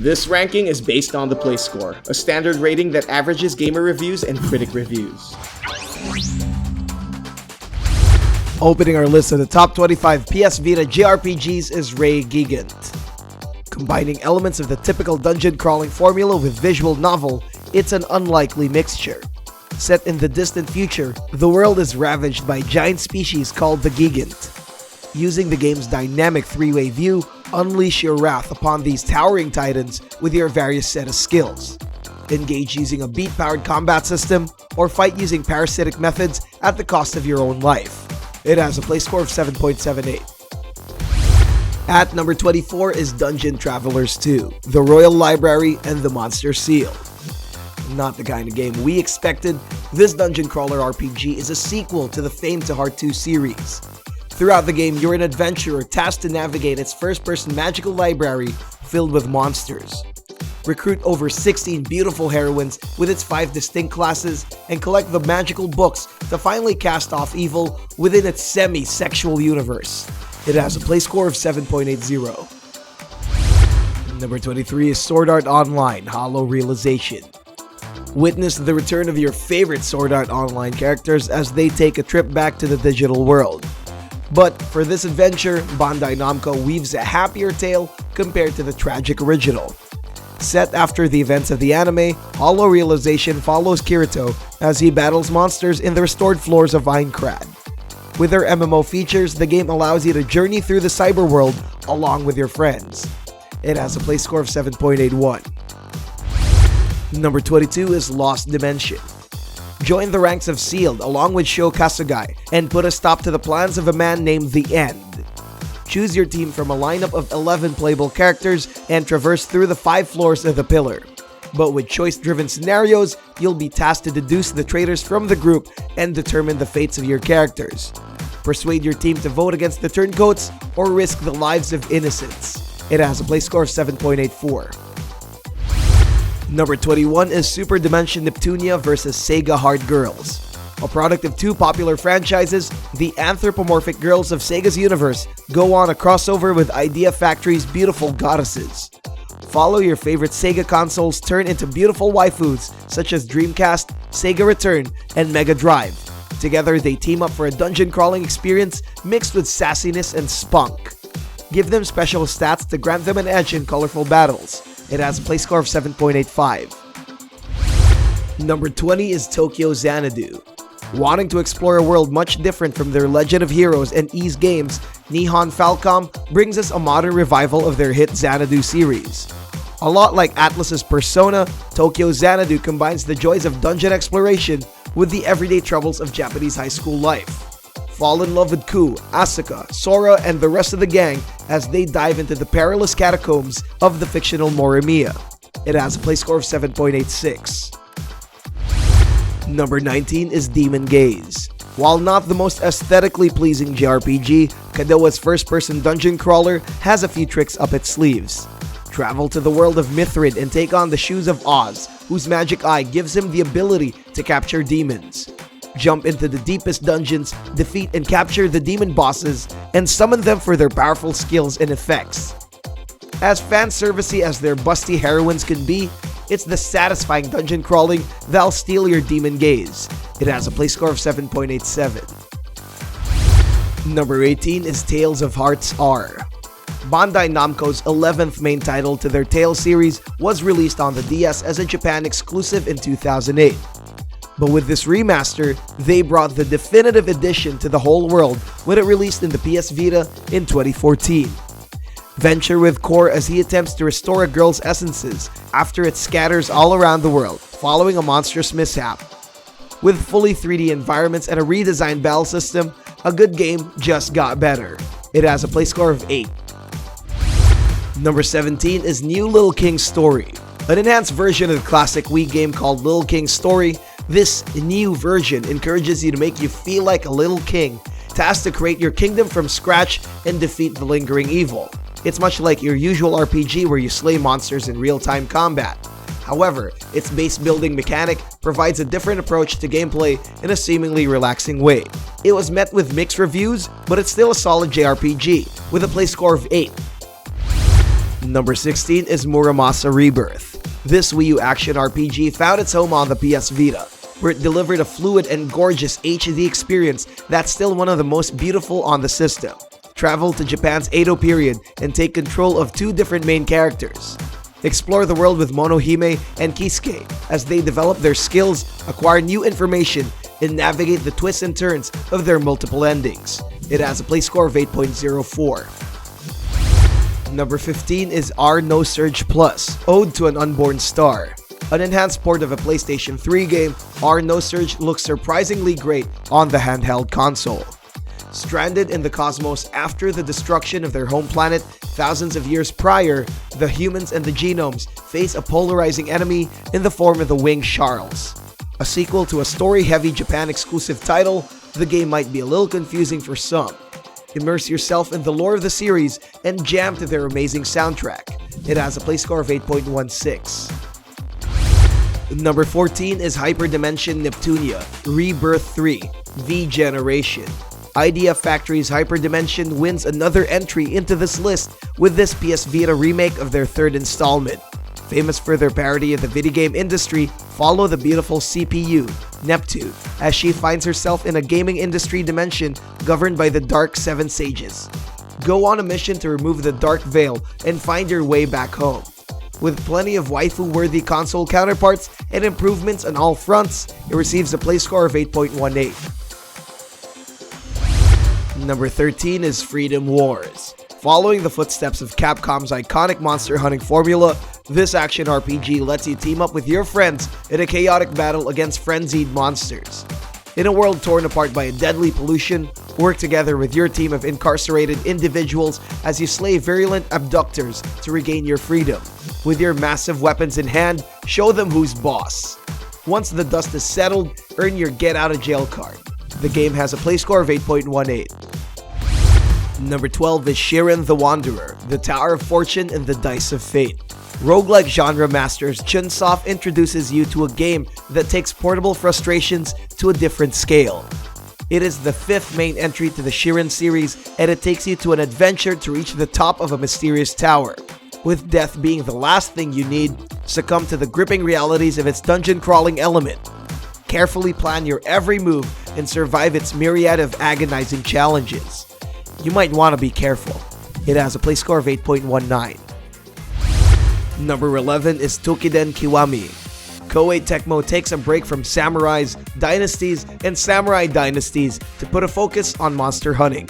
This ranking is based on the play score, a standard rating that averages gamer reviews and critic reviews. Opening our list of the top 25 PS Vita JRPGs is Gigant. Combining elements of the typical dungeon crawling formula with visual novel, it's an unlikely mixture. Set in the distant future, the world is ravaged by a giant species called the Gigant. Using the game's dynamic three-way view, unleash your wrath upon these towering titans with your various set of skills. Engage using a beat-powered combat system, or fight using parasitic methods at the cost of your own life. It has a play score of 7.78. At number 24 is Dungeon Travelers 2, The Royal Library and the Monster Seal. Not the kind of game we expected, this dungeon crawler RPG is a sequel to the famed To Heart 2 series. Throughout the game, you're an adventurer tasked to navigate its first-person magical library filled with monsters. Recruit over 16 beautiful heroines with its 5 distinct classes and collect the magical books to finally cast off evil within its semi-sexual universe. It has a play score of 7.80. Number 23 is Sword Art Online Hollow Realization. Witness the return of your favorite Sword Art Online characters as they take a trip back to the digital world. But for this adventure, Bandai Namco weaves a happier tale compared to the tragic original. Set after the events of the anime, Hollow Realization follows Kirito as he battles monsters in the restored floors of Aincrad. With their MMO features, the game allows you to journey through the cyber world along with your friends. It has a play score of 7.81. Number 22 is Lost Dimension. Join the ranks of Sealed along with Sho Kasugai and put a stop to the plans of a man named The End. Choose your team from a lineup of 11 playable characters and traverse through the 5 floors of the pillar. But with choice-driven scenarios, you'll be tasked to deduce the traitors from the group and determine the fates of your characters. Persuade your team to vote against the turncoats or risk the lives of innocents. It has a play score of 7.84. Number 21 is Superdimension Neptunia vs Sega Hard Girls. A product of 2 popular franchises, the anthropomorphic girls of Sega's universe go on a crossover with Idea Factory's beautiful goddesses. Follow your favorite Sega consoles turn into beautiful waifus such as Dreamcast, Sega Return, and Mega Drive. Together, they team up for a dungeon crawling experience mixed with sassiness and spunk. Give them special stats to grant them an edge in colorful battles. It has a play score of 7.85. Number 20 is Tokyo Xanadu. Wanting to explore a world much different from their Legend of Heroes and Ys games, Nihon Falcom brings us a modern revival of their hit Xanadu series. A lot like Atlus's Persona, Tokyo Xanadu combines the joys of dungeon exploration with the everyday troubles of Japanese high school life. Fall in love with Ku, Asuka, Sora, and the rest of the gang as they dive into the perilous catacombs of the fictional Morimiya. It has a play score of 7.86. Number 19 is Demon Gaze. While not the most aesthetically pleasing JRPG, Kadoa's first-person dungeon crawler has a few tricks up its sleeves. Travel to the world of Mithrid and take on the Shoes of Oz, whose magic eye gives him the ability to capture demons. Jump into the deepest dungeons, defeat and capture the demon bosses, and summon them for their powerful skills and effects. As fan-servicey as their busty heroines can be, it's the satisfying dungeon crawling that'll steal your Demon Gaze. It has a play score of 7.87. Number 18 is Tales of Hearts R. Bandai Namco's 11th main title to their Tales series was released on the DS as a Japan exclusive in 2008. But with this remaster, they brought the definitive edition to the whole world when it released in the PS Vita in 2014. Venture with Core as he attempts to restore a girl's essences after it scatters all around the world, following a monstrous mishap. With fully 3D environments and a redesigned battle system, a good game just got better. It has a play score of 8. Number 17 is New Little King's Story. An enhanced version of the classic Wii game called Little King's Story, this new version encourages you to make you feel like a little king, tasked to create your kingdom from scratch and defeat the lingering evil. It's much like your usual RPG where you slay monsters in real-time combat. However, its base building mechanic provides a different approach to gameplay in a seemingly relaxing way. It was met with mixed reviews, but it's still a solid JRPG, with a play score of 8. Number 16 is Muramasa Rebirth. This Wii U action RPG found its home on the PS Vita, where it delivered a fluid and gorgeous HD experience that's still one of the most beautiful on the system. Travel to Japan's Edo period and take control of two different main characters. Explore the world with Monohime and Kisuke as they develop their skills, acquire new information, and navigate the twists and turns of their multiple endings. It has a play score of 8.04. Number 15 is Our Nosurge Plus, Ode to an Unborn Star. An enhanced port of a PlayStation 3 game, Our Nosurge looks surprisingly great on the handheld console. Stranded in the cosmos after the destruction of their home planet thousands of years prior, the humans and the genomes face a polarizing enemy in the form of the winged Charles. A sequel to a story-heavy Japan-exclusive title, the game might be a little confusing for some. Immerse yourself in the lore of the series and jam to their amazing soundtrack. It has a play score of 8.16. Number 14 is Hyperdimension Neptunia Rebirth 3 V Generation. Idea Factory's Hyperdimension wins another entry into this list with this PS Vita remake of their third installment. Famous for their parody of the video game industry, follow the beautiful CPU, Neptune, as she finds herself in a gaming industry dimension governed by the Dark Seven Sages. Go on a mission to remove the Dark Veil and find your way back home. With plenty of waifu-worthy console counterparts and improvements on all fronts, it receives a play score of 8.18. Number 13 is Freedom Wars. Following the footsteps of Capcom's iconic monster hunting formula, this action RPG lets you team up with your friends in a chaotic battle against frenzied monsters. In a world torn apart by a deadly pollution, work together with your team of incarcerated individuals as you slay virulent abductors to regain your freedom. With your massive weapons in hand, show them who's boss. Once the dust is settled, earn your get out of jail card. The game has a play score of 8.18. Number 12 is Shiren the Wanderer, the Tower of Fortune and the Dice of Fate. Roguelike genre masters Chunsoft introduces you to a game that takes portable frustrations to a different scale. It is the fifth main entry to the Shiren series, and it takes you to an adventure to reach the top of a mysterious tower. With death being the last thing you need, succumb to the gripping realities of its dungeon crawling element. Carefully plan your every move and survive its myriad of agonizing challenges. You might want to be careful. It has a play score of 8.19. Number 11 is Toukiden Kiwami. Koei Tecmo takes a break from samurais, dynasties, and samurai dynasties to put a focus on monster hunting.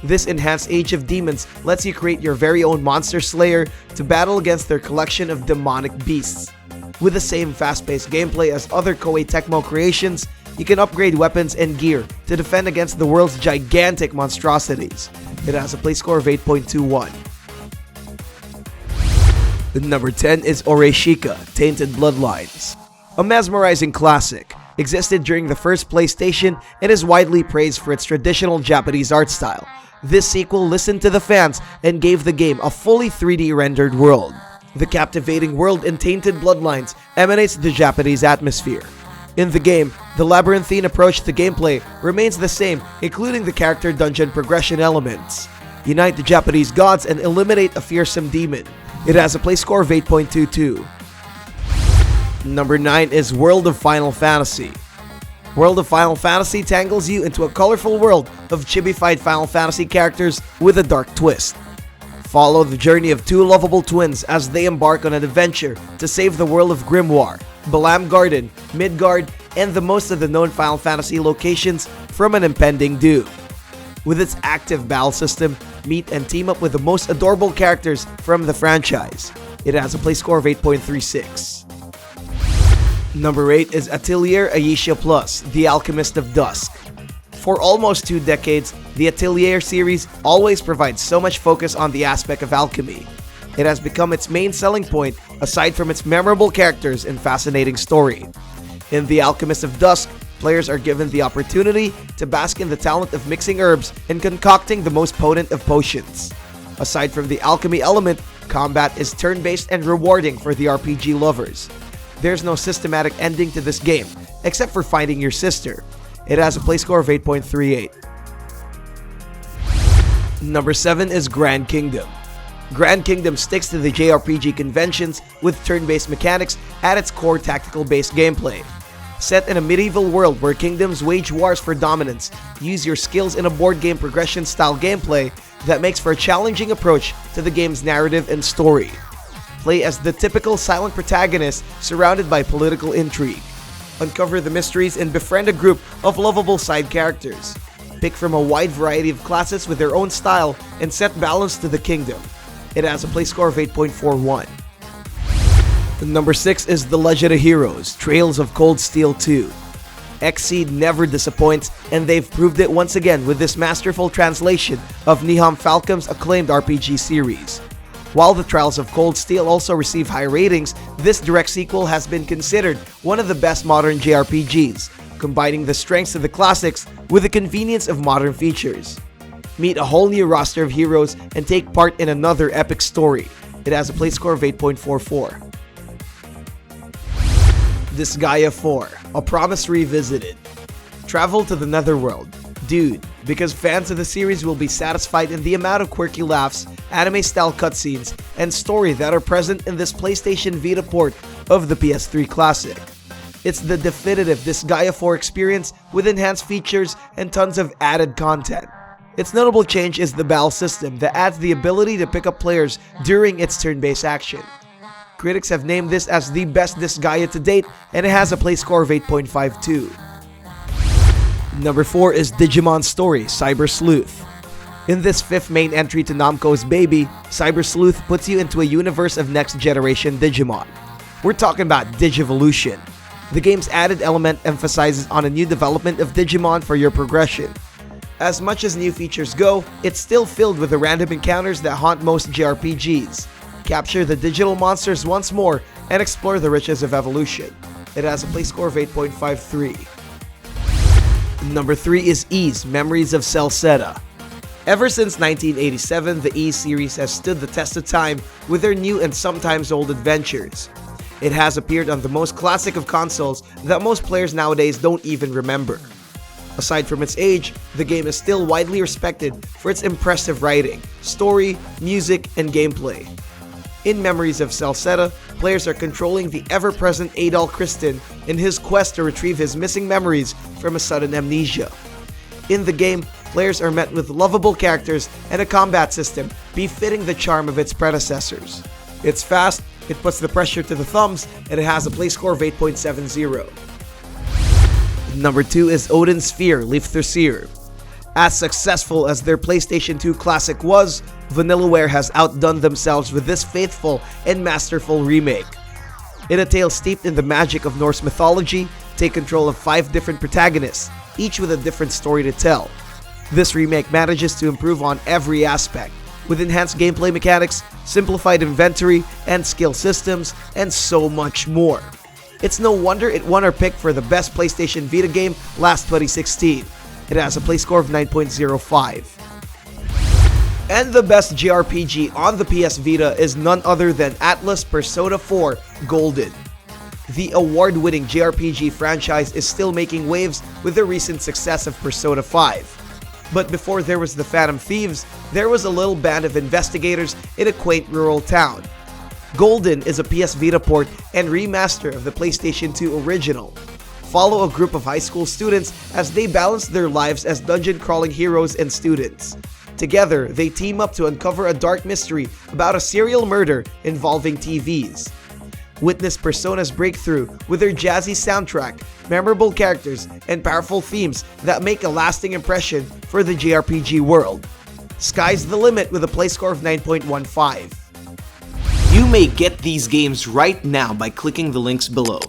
This enhanced Age of Demons lets you create your very own monster slayer to battle against their collection of demonic beasts. With the same fast-paced gameplay as other Koei Tecmo creations, you can upgrade weapons and gear to defend against the world's gigantic monstrosities. It has a play score of 8.21. Number 10 is Oreshika, Tainted Bloodlines. A mesmerizing classic, existed during the first PlayStation and is widely praised for its traditional Japanese art style. This sequel listened to the fans and gave the game a fully 3D rendered world. The captivating world in Tainted Bloodlines emanates the Japanese atmosphere. In the game, the labyrinthine approach to gameplay remains the same, including the character dungeon progression elements. Unite the Japanese gods and eliminate a fearsome demon. It has a play score of 8.22. Number 9 is World of Final Fantasy. World of Final Fantasy tangles you into a colorful world of chibified Final Fantasy characters with a dark twist. Follow the journey of two lovable twins as they embark on an adventure to save the world of Grimoire, Balam Garden, Midgard, and the most of the known Final Fantasy locations from an impending doom. With its active battle system, meet and team up with the most adorable characters from the franchise. It has a play score of 8.36. Number 8 is Atelier Ayesha Plus, The Alchemist of Dusk. For almost 2 decades, the Atelier series always provides so much focus on the aspect of alchemy. It has become its main selling point, aside from its memorable characters and fascinating story. In The Alchemist of Dusk, players are given the opportunity to bask in the talent of mixing herbs and concocting the most potent of potions. Aside from the alchemy element, combat is turn-based and rewarding for the RPG lovers. There's no systematic ending to this game, except for finding your sister. It has a play score of 8.38. Number 7 is Grand Kingdom. Grand Kingdom sticks to the JRPG conventions with turn-based mechanics at its core tactical-based gameplay. Set in a medieval world where kingdoms wage wars for dominance, use your skills in a board game progression-style gameplay that makes for a challenging approach to the game's narrative and story. Play as the typical silent protagonist surrounded by political intrigue. Uncover the mysteries and befriend a group of lovable side characters. Pick from a wide variety of classes with their own style and set balance to the kingdom. It has a play score of 8.41. Number 6 is The Legend of Heroes: Trails of Cold Steel 2. Xseed never disappoints, and they've proved it once again with this masterful translation of Niham Falcom's acclaimed RPG series. While the Trials of Cold Steel also received high ratings, this direct sequel has been considered one of the best modern JRPGs, combining the strengths of the classics with the convenience of modern features. Meet a whole new roster of heroes and take part in another epic story. It has a play score of 8.44. Disgaea 4, A Promise Revisited. Travel to the Netherworld. Dude, because fans of the series will be satisfied in the amount of quirky laughs, anime-style cutscenes, and story that are present in this PlayStation Vita port of the PS3 classic. It's the definitive Disgaea 4 experience with enhanced features and tons of added content. Its notable change is the battle system that adds the ability to pick up players during its turn-based action. Critics have named this as the best Disgaea to date, and it has a play score of 8.52. Number 4 is Digimon Story: Cyber Sleuth. In this 5th main entry to Namco's Baby, Cyber Sleuth puts you into a universe of next-generation Digimon. We're talking about Digivolution. The game's added element emphasizes on a new development of Digimon for your progression. As much as new features go, it's still filled with the random encounters that haunt most JRPGs. Capture the digital monsters once more and explore the riches of evolution. It has a play score of 8.53. Number 3 is Ys: Memories of Celceta. Ever since 1987, the Ys series has stood the test of time with their new and sometimes old adventures. It has appeared on the most classic of consoles that most players nowadays don't even remember. Aside from its age, the game is still widely respected for its impressive writing, story, music, and gameplay. In Memories of Celceta, players are controlling the ever-present Adol Christin in his quest to retrieve his missing memories from a sudden amnesia. In the game, players are met with lovable characters and a combat system befitting the charm of its predecessors. It's fast, it puts the pressure to the thumbs, and it has a play score of 8.70. Number 2 is Odin Sphere: Leifthrasir. As successful as their PlayStation 2 classic was, Vanillaware has outdone themselves with this faithful and masterful remake. In a tale steeped in the magic of Norse mythology, take control of 5 different protagonists, each with a different story to tell. This remake manages to improve on every aspect, with enhanced gameplay mechanics, simplified inventory and skill systems, and so much more. It's no wonder it won our pick for the best PlayStation Vita game last 2016. It has a play score of 9.05. And the best JRPG on the PS Vita is none other than Atlus Persona 4 Golden. The award-winning JRPG franchise is still making waves with the recent success of Persona 5. But before there was the Phantom Thieves, there was a little band of investigators in a quaint rural town. Golden is a PS Vita port and remaster of the PlayStation 2 original. Follow a group of high school students as they balance their lives as dungeon-crawling heroes and students. Together, they team up to uncover a dark mystery about a serial murder involving TVs. Witness Persona's breakthrough with their jazzy soundtrack, memorable characters, and powerful themes that make a lasting impression for the JRPG world. Sky's the limit with a play score of 9.15. You may get these games right now by clicking the links below.